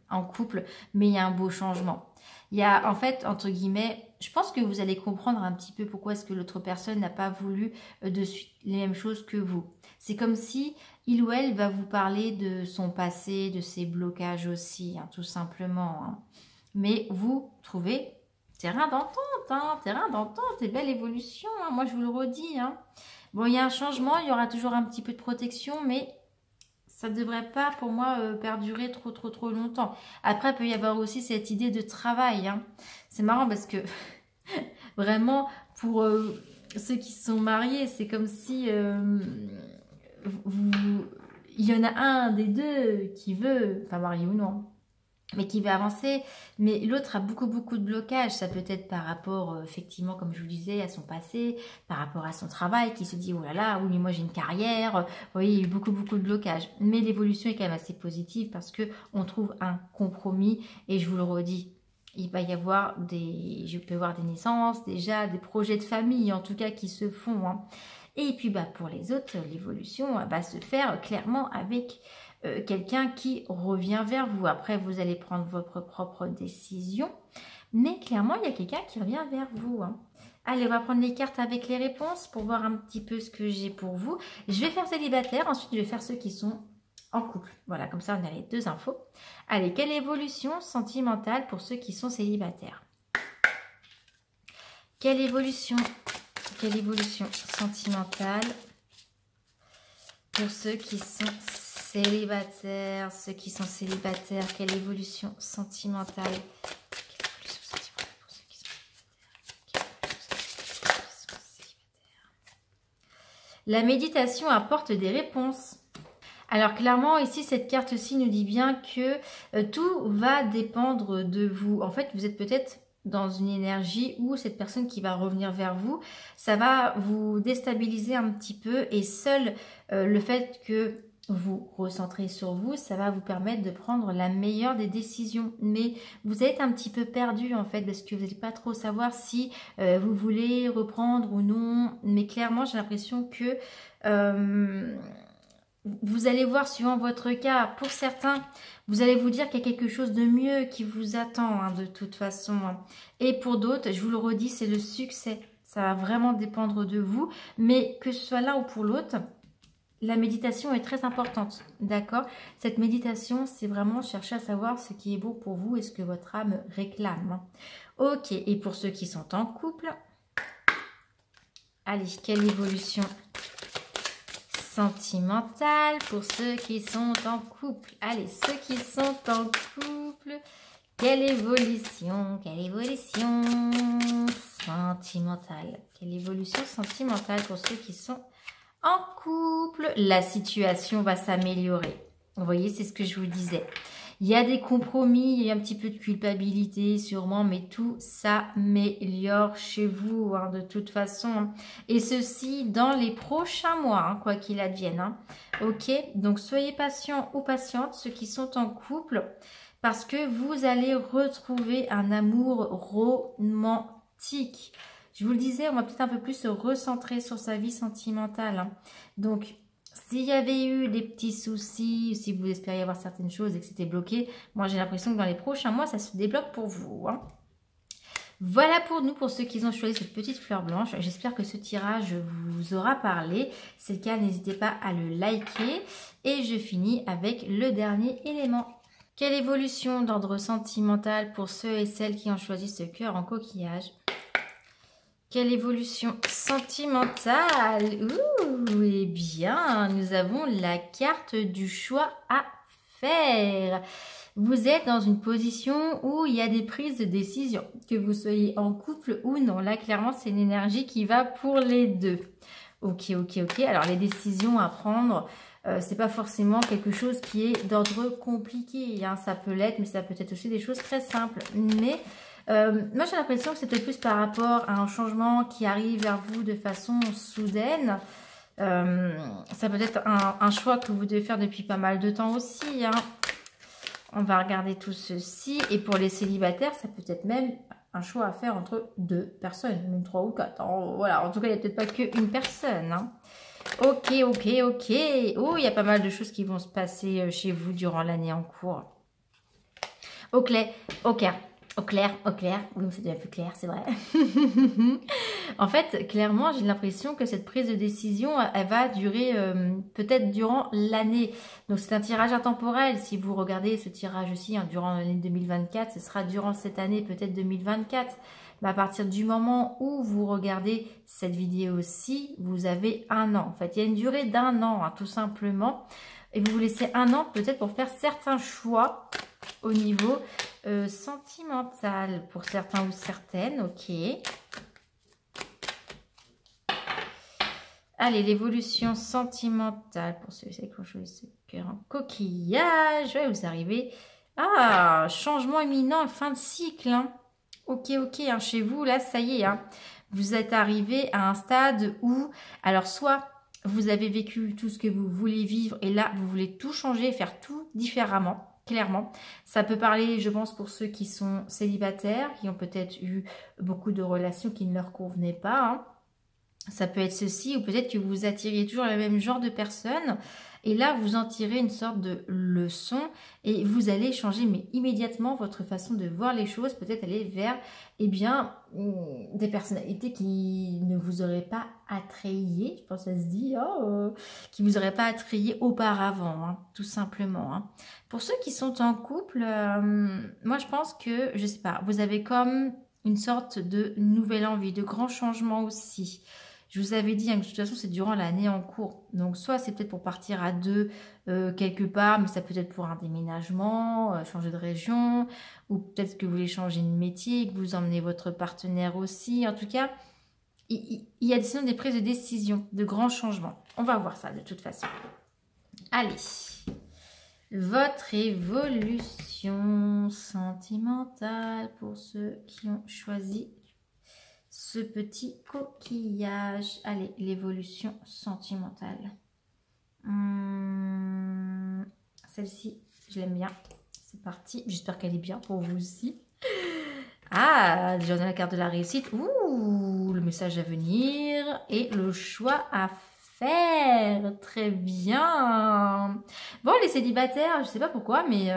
en couple, mais il y a un beau changement. Il y a, en fait, entre guillemets, je pense que vous allez comprendre un petit peu pourquoi est-ce que l'autre personne n'a pas voulu de suite les mêmes choses que vous. C'est comme si il ou elle va vous parler de son passé, de ses blocages aussi, hein, tout simplement, hein. Mais vous trouvez terrain d'entente, hein, terrain d'entente et belle évolution, hein, moi je vous le redis, hein. Bon, il y a un changement, il y aura toujours un petit peu de protection, mais ça ne devrait pas, pour moi, perdurer trop longtemps. Après, il peut y avoir aussi cette idée de travail, hein. C'est marrant parce que, vraiment, pour ceux qui sont mariés, c'est comme si il y en a un des deux qui veut, enfin marié ou non, mais qui veut avancer, mais l'autre a beaucoup de blocages. Ça peut être par rapport, effectivement, comme je vous disais, à son passé, par rapport à son travail, qui se dit, oh là là, oui, mais moi j'ai une carrière, vous voyez, il y a eu beaucoup de blocages. Mais l'évolution est quand même assez positive parce que on trouve un compromis, et je vous le redis, il va y avoir je peux voir des naissances, déjà des projets de famille, en tout cas, qui se font, hein. Et puis, bah, pour les autres, l'évolution va se faire clairement avec quelqu'un qui revient vers vous. Après, vous allez prendre votre propre décision, mais clairement, il y a quelqu'un qui revient vers vous, hein. Allez, on va prendre les cartes avec les réponses pour voir un petit peu ce que j'ai pour vous. Je vais faire célibataire, ensuite je vais faire ceux qui sont en couple. Voilà, comme ça on a les deux infos. Allez, quelle évolution sentimentale pour ceux qui sont célibataires? Quelle évolution sentimentale pour ceux qui sont célibataires, quelle évolution sentimentale pour ceux qui sont célibataires. La méditation apporte des réponses. Alors clairement, ici, cette carte-ci nous dit bien que tout va dépendre de vous. En fait, vous êtes peut-être dans une énergie où cette personne qui va revenir vers vous, ça va vous déstabiliser un petit peu, et seul le fait que vous recentrez sur vous, ça va vous permettre de prendre la meilleure des décisions. Mais vous êtes un petit peu perdu en fait, parce que vous n'allez pas trop savoir si vous voulez reprendre ou non. Mais clairement, j'ai l'impression que vous allez voir, suivant votre cas, pour certains, vous allez vous dire qu'il y a quelque chose de mieux qui vous attend, hein, de toute façon, hein. Et pour d'autres, je vous le redis, c'est le succès. Ça va vraiment dépendre de vous. Mais que ce soit l'un ou pour l'autre, la méditation est très importante, d'accord? Cette méditation, c'est vraiment chercher à savoir ce qui est beau pour vous et ce que votre âme réclame, hein. Ok, et pour ceux qui sont en couple, allez, quelle évolution sentimentale pour ceux qui sont en couple? Allez, ceux qui sont en couple, quelle évolution sentimentale? Quelle évolution sentimentale pour ceux qui sont en couple? La situation va s'améliorer. Vous voyez, c'est ce que je vous disais. Il y a des compromis, il y a un petit peu de culpabilité sûrement, mais tout s'améliore chez vous, hein, de toute façon. Et ceci dans les prochains mois, hein, quoi qu'il advienne, hein. Ok, donc soyez patients ou patientes, ceux qui sont en couple, parce que vous allez retrouver un amour romantique. Je vous le disais, on va peut-être un peu plus se recentrer sur sa vie sentimentale, hein. Donc, s'il y avait eu des petits soucis, si vous espériez avoir certaines choses et que c'était bloqué, moi j'ai l'impression que dans les prochains mois, ça se débloque pour vous, hein. Voilà pour nous, pour ceux qui ont choisi cette petite fleur blanche. J'espère que ce tirage vous aura parlé. Si c'est le cas, n'hésitez pas à le liker. Et je finis avec le dernier élément. Quelle évolution d'ordre sentimental pour ceux et celles qui ont choisi ce cœur en coquillage? Quelle évolution sentimentale? Ouh, eh bien, nous avons la carte du choix à faire. Vous êtes dans une position où il y a des prises de décision, que vous soyez en couple ou non. Là, clairement, c'est une énergie qui va pour les deux. Ok. Alors, les décisions à prendre, c'est pas forcément quelque chose qui est d'ordre compliqué. Hein. Ça peut l'être, mais ça peut être aussi des choses très simples. Mais moi, j'ai l'impression que c'est peut-être plus par rapport à un changement qui arrive vers vous de façon soudaine. Ça peut être un choix que vous devez faire depuis pas mal de temps aussi. Hein. On va regarder tout ceci. Et pour les célibataires, ça peut être même un choix à faire entre deux personnes, même 3 ou 4. Voilà, en tout cas, il n'y a peut-être pas qu'une personne. Hein. Ok. Oh, il y a pas mal de choses qui vont se passer chez vous durant l'année en cours. Au clair. Oui, c'est déjà plus clair, c'est vrai. En fait, clairement, j'ai l'impression que cette prise de décision, elle va durer peut-être durant l'année. Donc, c'est un tirage intemporel. Si vous regardez ce tirage-ci durant l'année 2024, ce sera durant cette année, peut-être 2024. Mais à partir du moment où vous regardez cette vidéo-ci, vous avez un an. En fait, il y a une durée d'un an, hein, tout simplement. Et vous vous laissez un an peut-être pour faire certains choix au niveau sentimental pour certains ou certaines. Ok. Allez, l'évolution sentimentale pour ceux qui ont choisi ce cœur en coquillage. Ouais, vous arrivez. Ah, changement imminent, fin de cycle. Hein. Ok, hein, chez vous, là, ça y est. Hein. Vous êtes arrivé à un stade où, alors, soit vous avez vécu tout ce que vous voulez vivre et là, vous voulez tout changer, faire tout différemment. Clairement, ça peut parler, je pense, pour ceux qui sont célibataires, qui ont peut-être eu beaucoup de relations qui ne leur convenaient pas. Hein. Ça peut être ceci, ou peut-être que vous attiriez toujours le même genre de personnes. Et là, vous en tirez une sorte de leçon et vous allez changer, mais immédiatement, votre façon de voir les choses. Peut-être aller vers, eh bien, des personnalités qui ne vous auraient pas attrayé. Je pense que ça se dit, qui vous auraient pas attrayé auparavant, hein, tout simplement. Hein. Pour ceux qui sont en couple, moi, je pense que, je sais pas, vous avez comme une sorte de nouvelle envie, de grand changement aussi. Je vous avais dit, hein, que de toute façon, c'est durant l'année en cours. Donc, soit c'est peut-être pour partir à deux quelque part, mais ça peut être pour un déménagement, changer de région, ou peut-être que vous voulez changer de métier, que vous emmenez votre partenaire aussi. En tout cas, il y a sinon des prises de décision, de grands changements. On va voir ça de toute façon. Allez, votre évolution sentimentale pour ceux qui ont choisi ce petit coquillage. Allez, l'évolution sentimentale. Celle-ci, je l'aime bien. C'est parti. J'espère qu'elle est bien pour vous aussi. Ah, déjà on a la carte de la réussite. Ouh, le message à venir et le choix à faire. Très bien. Bon, les célibataires, je sais pas pourquoi, mais...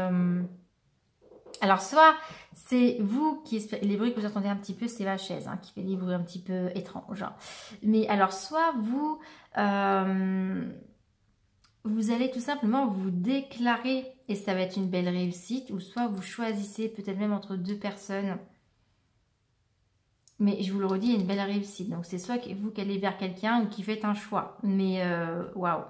alors, soit c'est vous qui... Les bruits que vous entendez un petit peu, c'est la chaise hein, qui fait des bruits un petit peu étranges. Hein. Mais alors, soit vous... vous allez tout simplement vous déclarer et ça va être une belle réussite. Ou soit vous choisissez peut-être même entre deux personnes. Mais je vous le redis, il y a une belle réussite. Donc, c'est soit vous qui allez vers quelqu'un ou qui faites un choix. Mais waouh!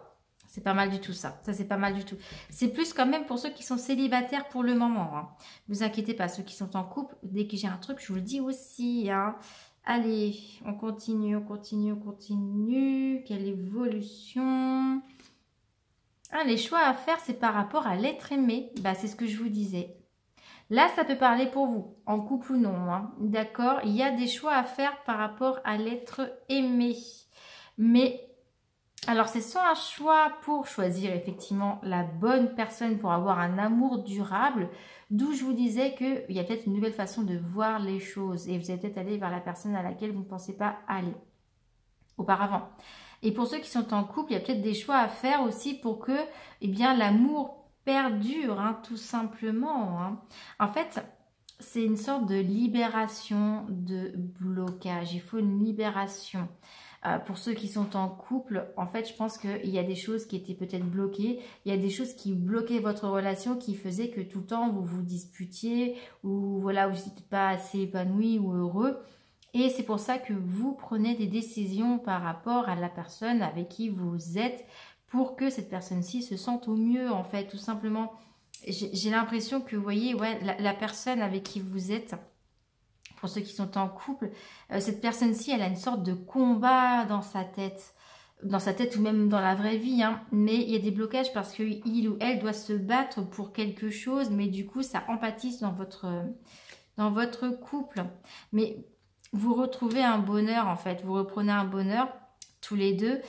C'est pas mal du tout ça. Ça, c'est pas mal du tout. C'est plus quand même pour ceux qui sont célibataires pour le moment. Hein. Vous inquiétez pas. Ceux qui sont en couple, dès que j'ai un truc, je vous le dis aussi. Hein. Allez, on continue. Quelle évolution? Ah, les choix à faire, c'est par rapport à l'être aimé. Bah, c'est ce que je vous disais. Là, ça peut parler pour vous, en couple ou non. Hein. D'accord? Il y a des choix à faire par rapport à l'être aimé. Mais... alors, c'est soit un choix pour choisir effectivement la bonne personne pour avoir un amour durable, d'où je vous disais qu'il y a peut-être une nouvelle façon de voir les choses et vous allez peut-être aller vers la personne à laquelle vous ne pensez pas aller auparavant. Et pour ceux qui sont en couple, il y a peut-être des choix à faire aussi pour que eh bien, l'amour perdure, hein, tout simplement. Hein. En fait, c'est une sorte de libération de blocage. Il faut une libération. Pour ceux qui sont en couple, en fait, je pense qu'il y a des choses qui étaient peut-être bloquées. Il y a des choses qui bloquaient votre relation, qui faisaient que tout le temps, vous vous disputiez ou voilà, vous n'étiez pas assez épanoui ou heureux. Et c'est pour ça que vous prenez des décisions par rapport à la personne avec qui vous êtes pour que cette personne-ci se sente au mieux, en fait, tout simplement. J'ai l'impression que, vous voyez, ouais, la personne avec qui vous êtes, pour ceux qui sont en couple, cette personne-ci, elle a une sorte de combat dans sa tête ou même dans la vraie vie, hein. Mais il y a des blocages parce qu'il ou elle doit se battre pour quelque chose, mais du coup, ça empathise dans votre couple. Mais vous retrouvez un bonheur, en fait, vous reprenez un bonheur tous les deux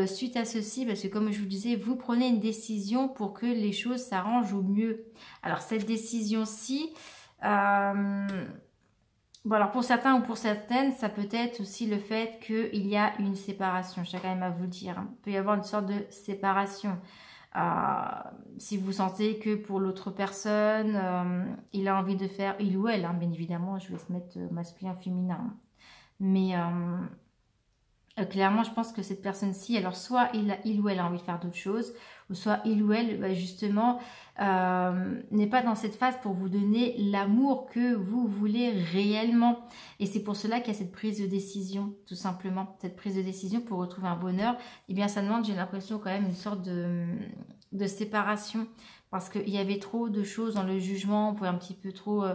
suite à ceci, parce que comme je vous disais, vous prenez une décision pour que les choses s'arrangent au mieux. Alors cette décision-ci, bon, alors pour certains ou pour certaines, ça peut être aussi le fait qu'il y a une séparation. Je tiens quand même à vous le dire, hein. Il peut y avoir une sorte de séparation. Si vous sentez que pour l'autre personne, il a envie de faire, il ou elle, hein, bien évidemment, je vais se mettre masculin, féminin. Hein. Mais clairement, je pense que cette personne-ci, alors soit il ou elle a envie de faire d'autres choses, ou soit il ou elle, bah, justement, n'est pas dans cette phase pour vous donner l'amour que vous voulez réellement. Et c'est pour cela qu'il y a cette prise de décision, tout simplement. Cette prise de décision pour retrouver un bonheur, eh bien, ça demande, j'ai l'impression, quand même, une sorte de séparation. Parce qu'il y avait trop de choses dans le jugement, on pouvait un petit peu trop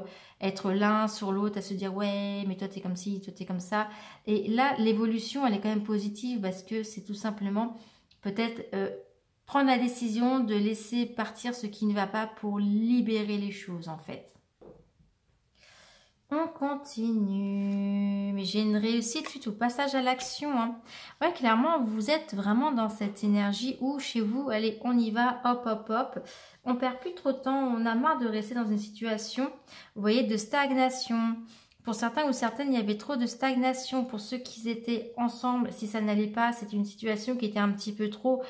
être l'un sur l'autre, à se dire « ouais, mais toi t'es comme ci, toi t'es comme ça ». Et là, l'évolution, elle est quand même positive parce que c'est tout simplement peut-être prendre la décision de laisser partir ce qui ne va pas pour libérer les choses en fait. On continue. Mais j'ai une réussite suite au passage à l'action. Hein. Ouais, clairement, vous êtes vraiment dans cette énergie où chez vous, allez, on y va, hop, hop, hop. On perd plus trop de temps, on a marre de rester dans une situation, vous voyez, de stagnation. Pour certains ou certaines, il y avait trop de stagnation. Pour ceux qui étaient ensemble, si ça n'allait pas, c'était une situation qui était un petit peu trop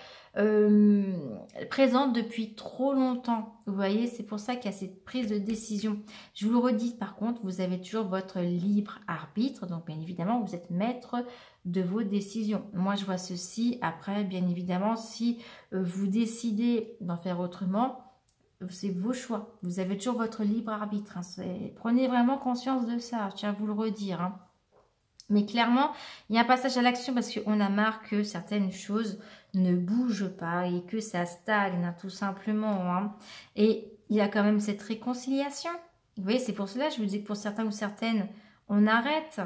présente depuis trop longtemps. Vous voyez, c'est pour ça qu'il y a cette prise de décision. Je vous le redis, par contre, vous avez toujours votre libre arbitre. Donc, bien évidemment, vous êtes maître de vos décisions. Moi, je vois ceci. Après, bien évidemment, si vous décidez d'en faire autrement, c'est vos choix. Vous avez toujours votre libre arbitre. Hein. Prenez vraiment conscience de ça. Je tiens à vous le redire. Hein. Mais clairement, il y a un passage à l'action parce qu'on a marre que certaines choses ne bougent pas et que ça stagne, hein, tout simplement. Hein. Et il y a quand même cette réconciliation. Vous voyez, c'est pour cela que je vous dis que pour certains ou certaines, on arrête.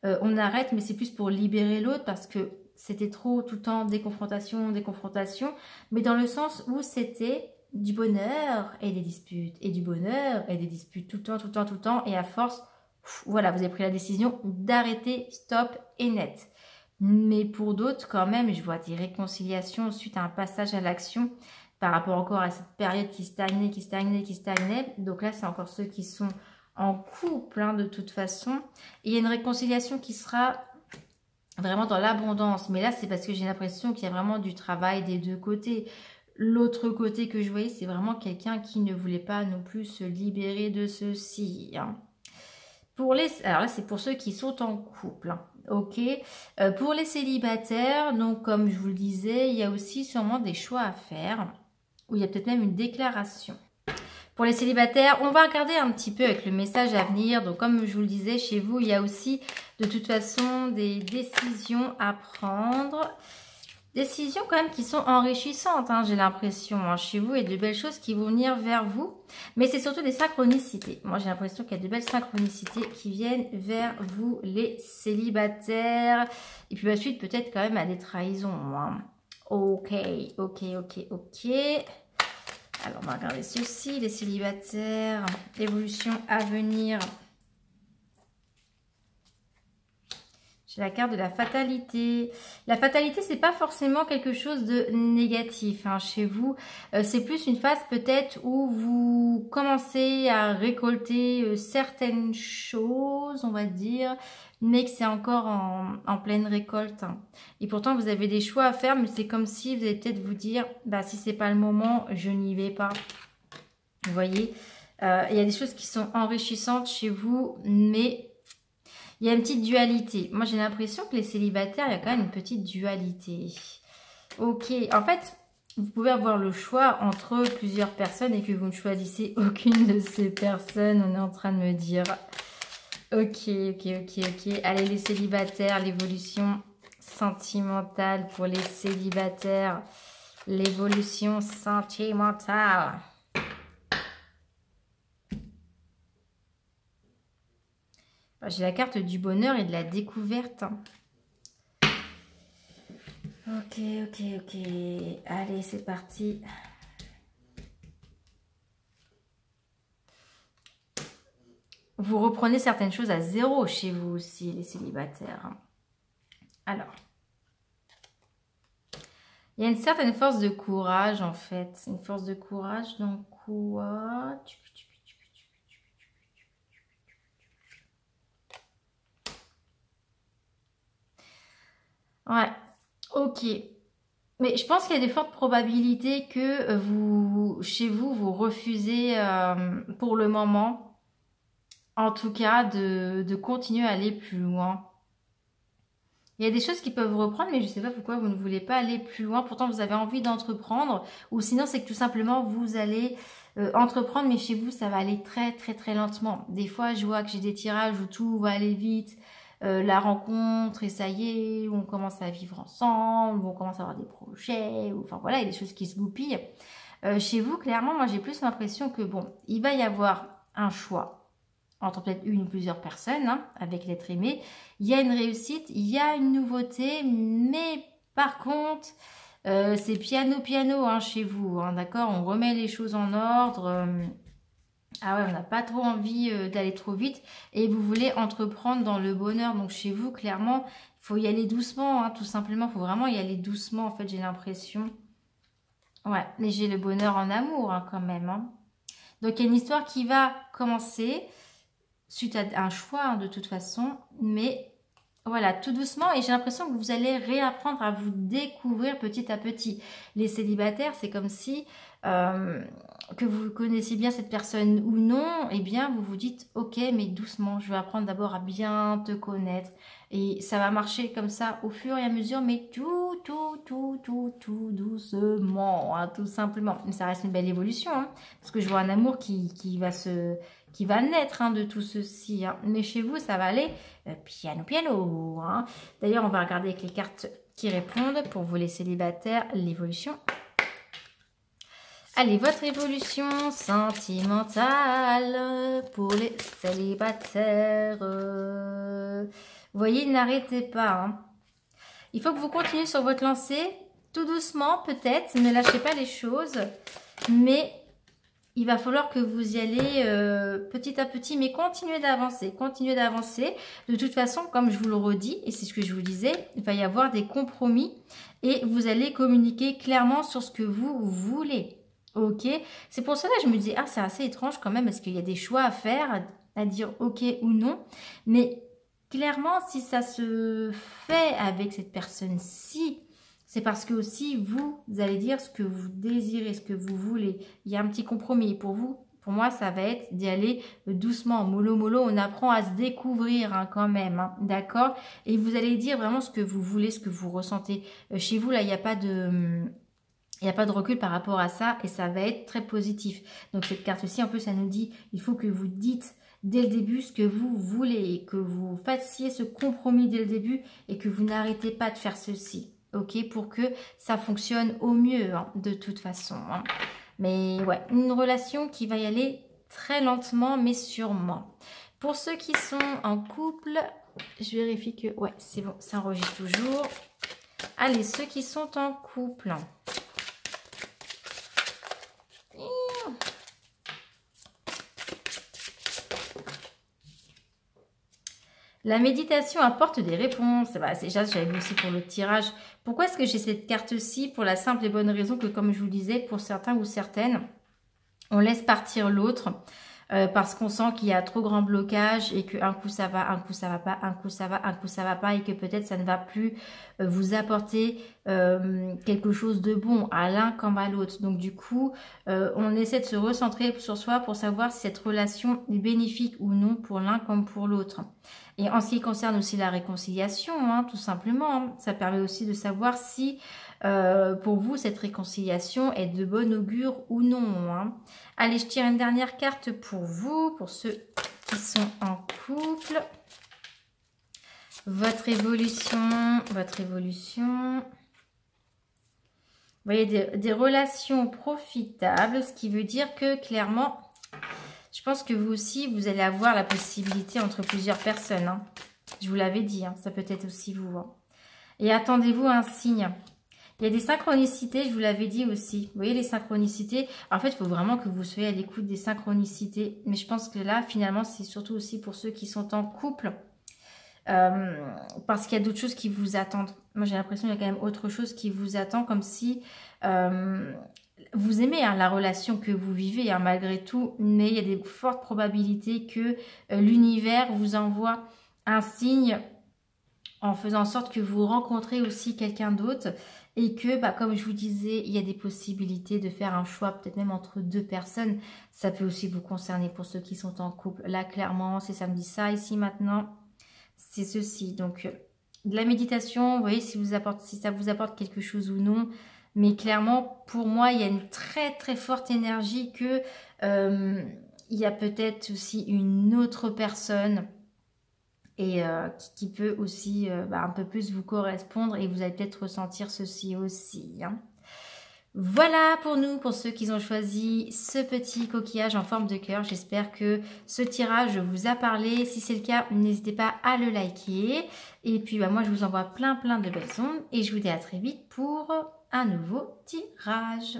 Mais c'est plus pour libérer l'autre parce que c'était trop tout le temps des confrontations, mais dans le sens où c'était du bonheur et des disputes, et du bonheur et des disputes tout le temps, et à force, voilà, vous avez pris la décision d'arrêter, stop et net. Mais pour d'autres, quand même, je vois des réconciliations suite à un passage à l'action par rapport encore à cette période qui stagnait. Donc là, c'est encore ceux qui sont en couple, hein, de toute façon. Et il y a une réconciliation qui sera vraiment dans l'abondance. Mais là, c'est parce que j'ai l'impression qu'il y a vraiment du travail des deux côtés. L'autre côté que je voyais, c'est vraiment quelqu'un qui ne voulait pas non plus se libérer de ceci. Hein. Alors là, c'est pour ceux qui sont en couple. Hein. Ok. Pour les célibataires, donc comme je vous le disais, il y a aussi sûrement des choix à faire. Ou il y a peut-être même une déclaration. Pour les célibataires, on va regarder un petit peu avec le message à venir. Donc comme je vous le disais, chez vous, il y a aussi de toute façon des décisions à prendre. Décisions quand même qui sont enrichissantes, hein, j'ai l'impression. Hein. Chez vous, il y a de belles choses qui vont venir vers vous. Mais c'est surtout des synchronicités. Moi, j'ai l'impression qu'il y a de belles synchronicités qui viennent vers vous, les célibataires. Et puis, suite, peut-être quand même à des trahisons. Hein. Ok. Alors, on va regarder ceci, les célibataires. Évolution à venir. J'ai la carte de la fatalité. La fatalité, c'est pas forcément quelque chose de négatif hein, chez vous. C'est plus une phase peut-être où vous commencez à récolter certaines choses, on va dire, mais que c'est encore en pleine récolte. Hein. Et pourtant, vous avez des choix à faire, mais c'est comme si vous allez peut-être vous dire, bah si c'est pas le moment, je n'y vais pas. Vous voyez Il y a des choses qui sont enrichissantes chez vous, mais il y a une petite dualité. Moi, j'ai l'impression que les célibataires, il y a quand même une petite dualité. Ok, en fait, vous pouvez avoir le choix entre plusieurs personnes et que vous ne choisissez aucune de ces personnes. On est en train de me dire. Ok. Allez, les célibataires, l'évolution sentimentale pour les célibataires. L'évolution sentimentale. J'ai la carte du bonheur et de la découverte. Ok. Allez, c'est parti. Vous reprenez certaines choses à zéro chez vous aussi, les célibataires. Alors, il y a une certaine force de courage, en fait. Une force de courage dans quoi? Ouais, ok. Mais je pense qu'il y a des fortes probabilités que chez vous, vous refusez pour le moment, en tout cas, de continuer à aller plus loin. Il y a des choses qui peuvent reprendre, mais je ne sais pas pourquoi vous ne voulez pas aller plus loin. Pourtant, vous avez envie d'entreprendre. Ou sinon, c'est que tout simplement, vous allez entreprendre, mais chez vous, ça va aller très lentement. Des fois, je vois que j'ai des tirages où tout va aller vite. La rencontre, et ça y est, où on commence à vivre ensemble, où on commence à avoir des projets. Enfin, voilà, il y a des choses qui se goupillent. Chez vous, clairement, moi, j'ai plus l'impression que, bon, il va y avoir un choix entre peut-être une ou plusieurs personnes, hein, avec l'être aimé. Il y a une réussite, il y a une nouveauté, mais par contre, c'est piano hein, chez vous, hein, d'accord? On remet les choses en ordre. Ah ouais, on n'a pas trop envie d'aller trop vite et vous voulez entreprendre dans le bonheur. Donc chez vous, clairement, il faut y aller doucement, hein, tout simplement. Il faut vraiment y aller doucement, en fait, j'ai l'impression. Ouais, mais j'ai le bonheur en amour, hein, quand même. Hein. Donc il y a une histoire qui va commencer suite à un choix, hein, de toute façon. Mais voilà, tout doucement. Et j'ai l'impression que vous allez réapprendre à vous découvrir petit à petit. Les célibataires, c'est comme si... que vous connaissiez bien cette personne ou non, eh bien vous vous dites ok, mais doucement, je vais apprendre d'abord à bien te connaître et ça va marcher comme ça au fur et à mesure, mais tout doucement, hein, tout simplement. Mais ça reste une belle évolution, hein, parce que je vois un amour qui va naître, hein, de tout ceci, hein. Mais chez vous, ça va aller piano. Hein. D'ailleurs, on va regarder avec les cartes qui répondent pour vous les célibataires l'évolution. Allez, votre évolution sentimentale pour les célibataires. Vous voyez, n'arrêtez pas. Hein. Il faut que vous continuez sur votre lancée, tout doucement peut-être. Ne lâchez pas les choses. Mais il va falloir que vous y allez petit à petit. Mais continuez d'avancer. Continuez d'avancer. De toute façon, comme je vous le redis, et c'est ce que je vous disais, il va y avoir des compromis. Et vous allez communiquer clairement sur ce que vous voulez. Ok, c'est pour cela que je me dis, ah, c'est assez étrange quand même, parce qu'il y a des choix à faire, à dire ok ou non. Mais clairement, si ça se fait avec cette personne-ci, c'est parce que aussi vous allez dire ce que vous désirez, ce que vous voulez. Il y a un petit compromis. Pour vous, pour moi, ça va être d'y aller doucement, mollo. On apprend à se découvrir, hein, quand même, hein, d'accord? Et vous allez dire vraiment ce que vous voulez, ce que vous ressentez. Chez vous, là, il n'y a pas de... Il n'y a pas de recul par rapport à ça et ça va être très positif. Donc cette carte-ci, en plus, ça nous dit, il faut que vous dites dès le début ce que vous voulez et que vous fassiez ce compromis dès le début et que vous n'arrêtez pas de faire ceci, ok? Pour que ça fonctionne au mieux, hein, de toute façon. Hein. Mais ouais, une relation qui va y aller très lentement mais sûrement. Pour ceux qui sont en couple, je vérifie que, ouais, c'est bon, ça enregistre toujours. Allez, ceux qui sont en couple... La méditation apporte des réponses. Bah, déjà, j'avais vu aussi pour le tirage. Pourquoi est-ce que j'ai cette carte-ci? Pour la simple et bonne raison que, comme je vous le disais, pour certains ou certaines, on laisse partir l'autre. parce qu'on sent qu'il y a trop grand blocage et qu'un coup ça va, un coup ça va pas, un coup ça va, un coup ça va pas et que peut-être ça ne va plus vous apporter quelque chose de bon à l'un comme à l'autre. Donc du coup, on essaie de se recentrer sur soi pour savoir si cette relation est bénéfique ou non pour l'un comme pour l'autre. Et en ce qui concerne aussi la réconciliation, hein, tout simplement, hein, ça permet aussi de savoir si pour vous cette réconciliation est de bon augure ou non. Hein. Allez, je tire une dernière carte pour vous, pour ceux qui sont en couple. Votre évolution, votre évolution. Vous voyez, des relations profitables, ce qui veut dire que clairement, je pense que vous aussi, vous allez avoir la possibilité entre plusieurs personnes. Hein. Je vous l'avais dit, hein, ça peut être aussi vous. Hein. Et attendez-vous à un signe. Il y a des synchronicités, je vous l'avais dit aussi. Vous voyez les synchronicités. En fait, il faut vraiment que vous soyez à l'écoute des synchronicités. Mais je pense que là, finalement, c'est surtout aussi pour ceux qui sont en couple. Parce qu'il y a d'autres choses qui vous attendent. Moi, j'ai l'impression qu'il y a quand même autre chose qui vous attend. Comme si vous aimez hein, la relation que vous vivez, hein, malgré tout. Mais il y a des fortes probabilités que l'univers vous envoie un signe en faisant en sorte que vous rencontrez aussi quelqu'un d'autre. Et que, bah, comme je vous disais, il y a des possibilités de faire un choix, peut-être même entre deux personnes. Ça peut aussi vous concerner pour ceux qui sont en couple. Là, clairement, c'est ça me dit ça, ici, maintenant, c'est ceci. Donc, de la méditation, vous voyez, si ça vous apporte quelque chose ou non. Mais clairement, pour moi, il y a une très, très forte énergie que il y a peut-être aussi une autre personne et qui peut aussi un peu plus vous correspondre et vous allez peut-être ressentir ceci aussi. Hein. Voilà pour nous, pour ceux qui ont choisi ce petit coquillage en forme de cœur. J'espère que ce tirage vous a parlé. Si c'est le cas, n'hésitez pas à le liker. Et puis moi, je vous envoie plein de belles ondes et je vous dis à très vite pour un nouveau tirage.